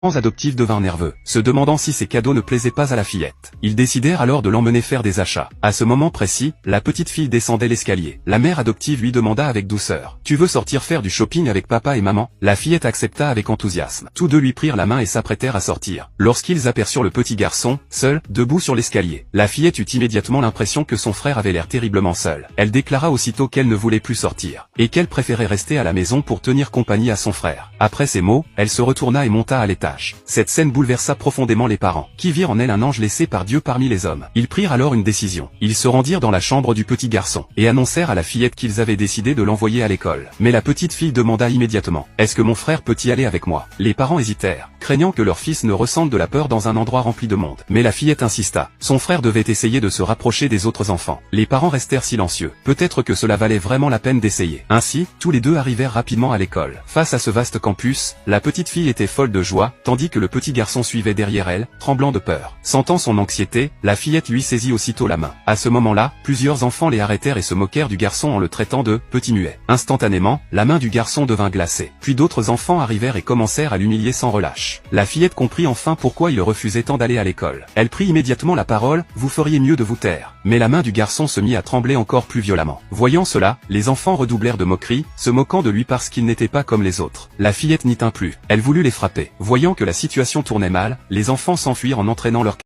Adoptifs devinrent nerveux, se demandant si ces cadeaux ne plaisaient pas à la fillette. Ils décidèrent alors de l'emmener faire des achats. À ce moment précis, la petite fille descendait l'escalier. La mère adoptive lui demanda avec douceur: « Tu veux sortir faire du shopping avec papa et maman ?» La fillette accepta avec enthousiasme. Tous deux lui prirent la main et s'apprêtèrent à sortir. Lorsqu'ils aperçurent le petit garçon, seul, debout sur l'escalier, la fillette eut immédiatement l'impression que son frère avait l'air terriblement seul. Elle déclara aussitôt qu'elle ne voulait plus sortir, et qu'elle préférait rester à la maison pour tenir compagnie à son frère. Après ces mots, elle se retourna et monta à l'étage. Cette scène bouleversa profondément les parents, qui virent en elle un ange laissé par Dieu parmi les hommes. Ils prirent alors une décision. Ils se rendirent dans la chambre du petit garçon, et annoncèrent à la fillette qu'ils avaient décidé de l'envoyer à l'école. Mais la petite fille demanda immédiatement: « Est-ce que mon frère peut y aller avec moi ?» Les parents hésitèrent, craignant que leur fils ne ressente de la peur dans un endroit rempli de monde. Mais la fillette insista. Son frère devait essayer de se rapprocher des autres enfants. Les parents restèrent silencieux. Peut-être que cela valait vraiment la peine d'essayer. Ainsi, tous les deux arrivèrent rapidement à l'école. Face à ce vaste campus, la petite fille était folle de joie, tandis que le petit garçon suivait derrière elle, tremblant de peur. Sentant son anxiété, la fillette lui saisit aussitôt la main. À ce moment-là, plusieurs enfants les arrêtèrent et se moquèrent du garçon en le traitant de « petit muet ». Instantanément, la main du garçon devint glacée. Puis d'autres enfants arrivèrent et commencèrent à l'humilier sans relâche. La fillette comprit enfin pourquoi il refusait tant d'aller à l'école. Elle prit immédiatement la parole: « Vous feriez mieux de vous taire ». Mais la main du garçon se mit à trembler encore plus violemment. Voyant cela, les enfants redoublèrent de moqueries, se moquant de lui parce qu'il n'était pas comme les autres. La fillette n'y tint plus. Elle voulut les frapper. Voyant que la situation tournait mal, les enfants s'enfuirent en entraînant leurs